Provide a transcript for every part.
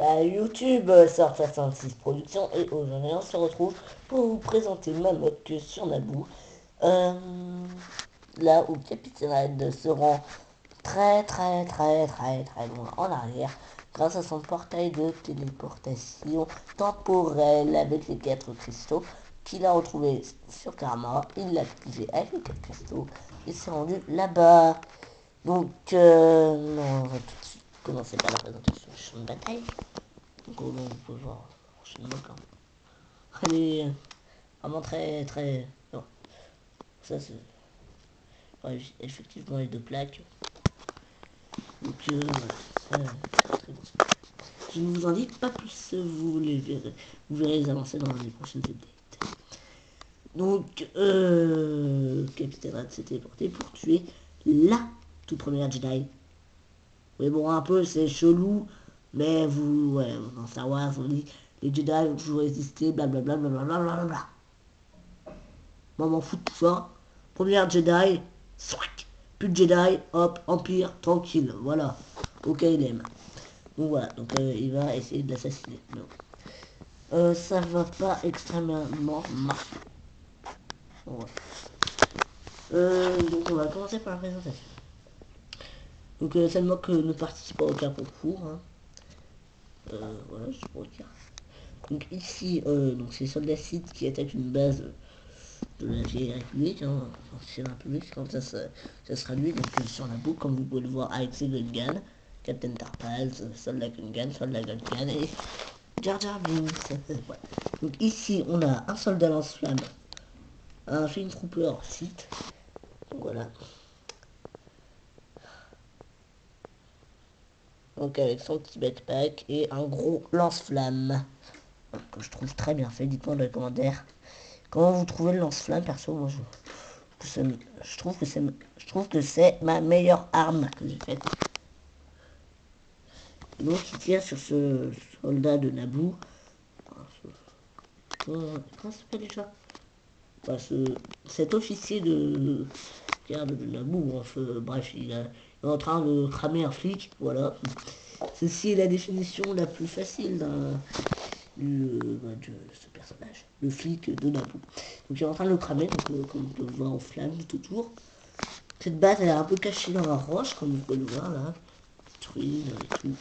YouTube sort 66 Productions et aujourd'hui on se retrouve pour vous présenter ma moque sur Naboo. Euh, Là où Capitaine Red se rend très loin en arrière grâce à son portail de téléportation temporelle avec les 4 cristaux qu'il a retrouvé sur Karma. Il l'a activé avec les 4 cristaux et s'est rendu là-bas. Donc, on va tout de suite commencer par la présentation du champ de bataille. Donc, on peut voir prochainement quand même. Elle est vraiment très. Non, ça c'est. Ouais, effectivement, les 2 plaques. Donc, voilà, ça, très bon. Je ne vous en dis pas plus, vous verrez les avancées dans les prochaines updates. Donc, Capitaine Red s'est téléporté pour tuer la toute première Jedi. Oui, bon, un peu, c'est chelou, mais vous, ouais, dans Star Wars, on dit les Jedi vont toujours résister, blablabla. Moi, m'en fous de tout ça. Première Jedi, swag. Plus de Jedi, hop, Empire, tranquille, voilà. Ok, il aime. Donc voilà, donc il va essayer de l'assassiner. Ça va pas extrêmement marcher. Bon, ouais. Donc on va commencer par la présentation. Donc seulement que ne participe pas à aucun concours. Hein. Voilà, je pourrais dire. Donc ici, donc c'est soldats Sith qui attaquent une base de la vieille République, hein, ancienne République, comme ça sera lui, donc sur la boucle, comme vous pouvez le voir avec ses Gungan, Captain Tarpals, soldat Gungan et Jar Jar Binks. Ouais. Donc ici, on a un soldat lance-flamme, un film trooper Sith, donc voilà. Donc avec son petit backpack et un gros lance-flamme, que je trouve très bien fait, dites-moi dans les commentaires. Comment vous trouvez le lance-flamme? Perso, moi je trouve que c'est ma meilleure arme que j'ai faite. Donc il tire sur ce soldat de Naboo. Comment ça s'appelle déjà? Enfin, cet officier de garde de Naboo, enfin, bref, il est en train de cramer un flic, voilà. Ceci est la définition la plus facile de ce personnage, le flic de Naboo. Donc il est en train de le cramer, donc comme on peut le voir en flamme tout autour. Cette base elle est un peu cachée dans la roche, comme vous pouvez le voir là. Détruite et tout.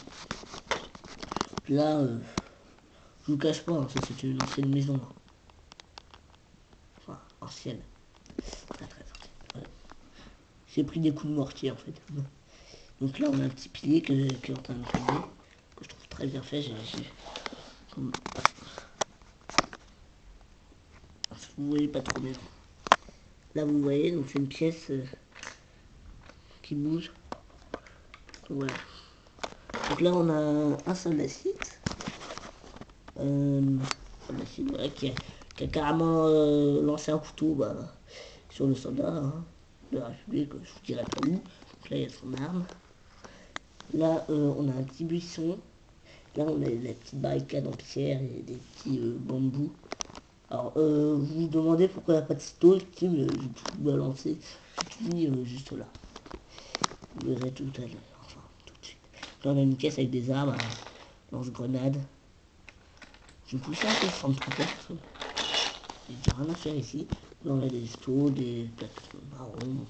Là, je vous cache pas, hein, ça c'est une ancienne maison. Hein. Enfin, ancienne. Très ancienne. Voilà. J'ai pris des coups de mortier en fait. Donc là on a un petit pilier qui est en train de tomber, que je trouve très bien fait. Comme... Vous voyez pas trop bien. Là vous voyez, donc c'est une pièce qui bouge. Donc, voilà. Donc là on a un soldat Sith. Voilà, qui a carrément lancé un couteau sur le soldat hein, de la République, je vous dirai pas où. Donc là il y a son arme. Là on a un petit buisson. Là on a des petites barricades en pierre et des petits bambous. Alors vous vous demandez pourquoi il n'y a pas de stone, j'ai tout balancé, tout mis juste là. Vous verrez tout à l'heure, enfin tout de suite. Là on a une caisse avec des armes, lance-grenades. Je vais pousser un peu le centre parce que j'ai rien à faire ici. Là on a des stores, des plaques marron.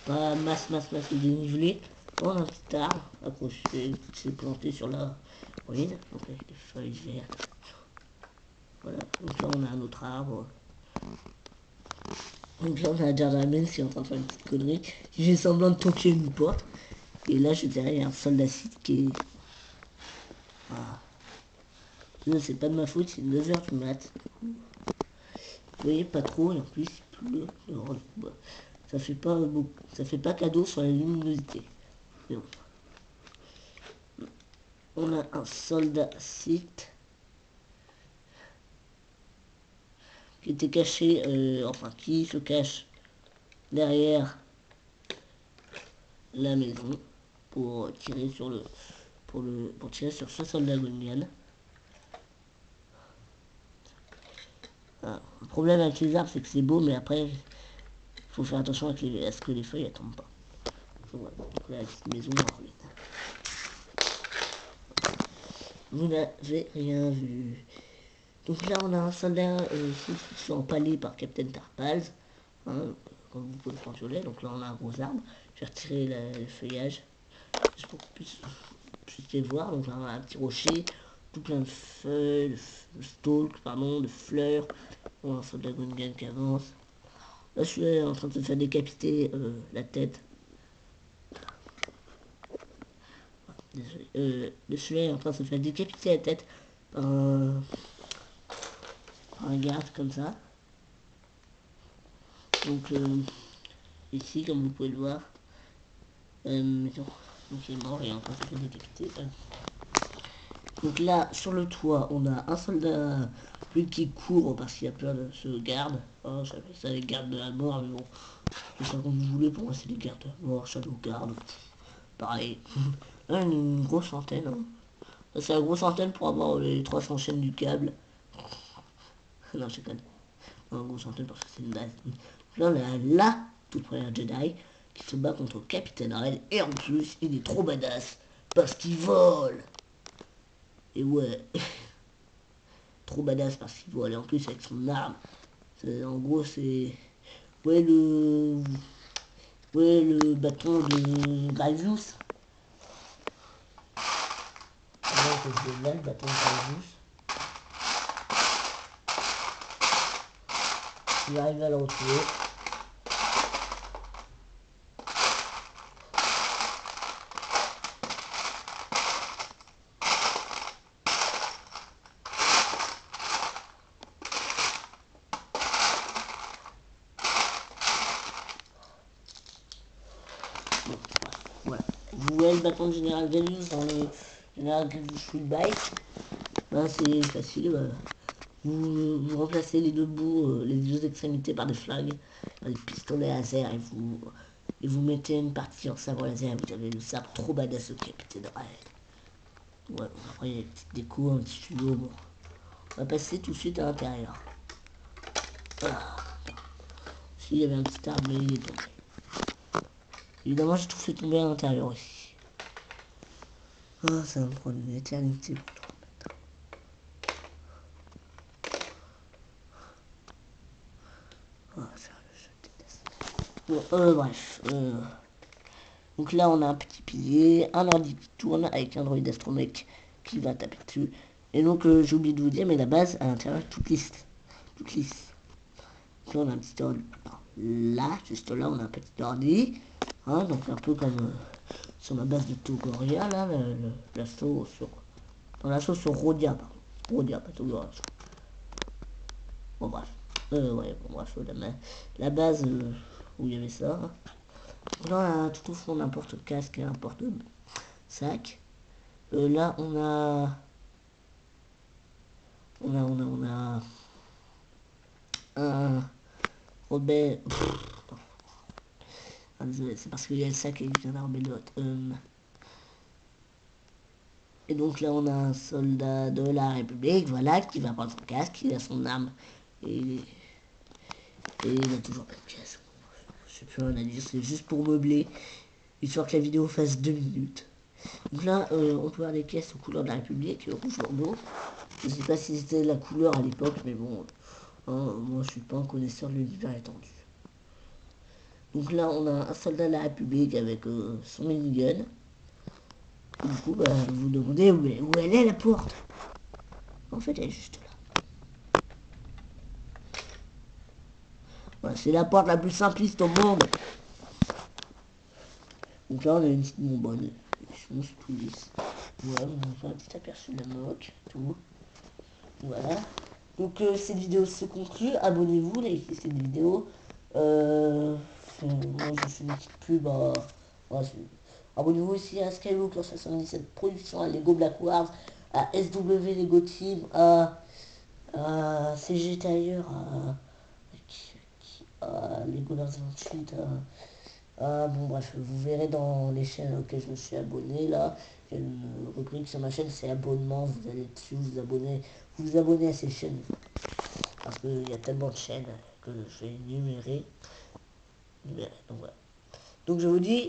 Pas masse de dénivelé. On a un petit arbre accroché, c'est planté sur la ruine, donc avec des feuilles vertes. Voilà, donc là on a un autre arbre. Donc là on a Jar Jar Binks qui est en train de faire une petite connerie. J'ai semblant de toquer une porte. Et là je dirais il y a un soldat Sith qui est... Ah. C'est pas de ma faute, c'est 9h du mat. Vous voyez pas trop et en plus il pleut. Alors, bah, ça fait pas beaucoup. Ça fait pas cadeau sur la luminosité. Mais bon. On a un soldat Sith qui était caché, enfin qui se cache derrière la maison pour tirer sur pour tirer sur ce soldat Gungan. Ah, le problème avec les arbres c'est que c'est beau mais après il faut faire attention à ce que les feuilles ne tombent pas. Donc, voilà. Donc là la petite maison en ruine. vous n'avez rien vu. Donc là, on a un soldat ici qui se fait empaler par Captain Tarpals, hein, comme vous pouvez le voir violet. Donc là, on a un gros arbre. Je vais retirer le feuillage, juste pour que vous puissiez voir. Donc là, on a un petit rocher, tout plein de feuilles, de stalks, pardon, de fleurs. On a un soldat Gungan qui avance. Là, je suis en train de se faire décapiter la tête. Désolé. Le celui-là est en train de se faire décapiter la tête par un garde comme ça. Donc ici, comme vous pouvez le voir, donc il est mort et en train de se faire décapiter. Donc là, sur le toit, on a un soldat, lui qui court parce qu'il y a plein de ce garde. Oh, j'appelle ça les gardes de la mort, mais bon, c'est ça comme vous voulez, pour moi c'est les gardes de la mort, shadow guard, pareil. Là, une grosse antenne, hein. C'est la grosse antenne pour avoir les 300 chaînes du câble. Non, je déconne. Une grosse antenne parce que c'est une base. Là, on a la toute première Jedi qui se bat contre Capitaine Red. Et en plus, il est trop badass parce qu'il vole. Et ouais, trop badass parce qu'il vole. Et en plus, avec son arme. En gros, c'est... Ouais, le bâton de Grievous. Là, le bâton de Grievous. Il arrive à le retrouver. Bon, voilà. Vous voyez le bâton de Général Grievous dans le Général Grievous Full Bike. Ben, c'est facile. Vous remplacez les deux bouts, les deux extrémités par des flingues, par des pistolets laser et vous mettez une partie en sabre laser. Vous avez le sabre trop badass au Capitaine Red. Ouais, après il y a une petite déco, un petit studio. Bon. On va passer tout de suite à l'intérieur. Voilà. S'il y avait un petit arbre, mais il est tombé. Évidemment, j'ai tout fait tomber à l'intérieur ici. Ah, ça va me prendre une éternité pour tout remettre. Ah, sérieux, je déteste. Bon, bref. Donc là, on a un petit pilier, un ordi qui tourne avec un droïde astronomique qui va taper dessus. Et donc, j'ai oublié de vous dire, mais la base, à l'intérieur, est toute lisse. Toute lisse. Puis on a un petit ordi. Là, juste là, on a un petit ordi. Hein, donc un peu comme sur ma base de Togoria, là, l'assaut sur... Dans l'assaut sur Rodia, pardon. Rodia, pas Togoria. Bon, bref. Ouais, bon, bref, la base où il y avait ça. Là, tout au fond, on a un porte-casque et un porte-sac. Là, on a un Robert. Ah, désolé, c'est parce qu'il y a le sac et il vient d'armer l'autre. Et donc là, on a un soldat de la République, voilà, qui va prendre son casque, il a son arme. Et il a toujours pas de pièce. Je sais plus rien à dire, c'est juste pour meubler, histoire que la vidéo fasse 2 minutes. Donc là, on peut voir des pièces aux couleurs de la République, rouge bordeaux. Je sais pas si c'était la couleur à l'époque, mais bon, hein, moi je suis pas un connaisseur de l'univers étendu. Donc là, on a un soldat de la République avec son minigun. Et du coup, bah, vous vous demandez où elle est la porte. En fait, elle est juste là. Voilà, c'est la porte la plus simpliste au monde. Donc là, on a une petite bonbonne. Sinon, c'est tout lisse. Voilà, on fait un petit aperçu de la moque, tout. Voilà. Donc cette vidéo se conclut. Abonnez-vous, likez cette vidéo. Moi je fais une petite pub. Voilà, abonnez-vous aussi à Skywalker 77 Productions, à Lego Black Wars, à SW Lego Team, à CG Tailleur, à Lego Lars 28. Bon bref, vous verrez dans les chaînes auxquelles je me suis abonné là. Il y a une rubrique sur ma chaîne, c'est abonnement. Vous allez dessus, vous abonnez à ces chaînes. Parce qu'il y a tellement de chaînes que je vais énumérer. Donc voilà. Donc je vous dis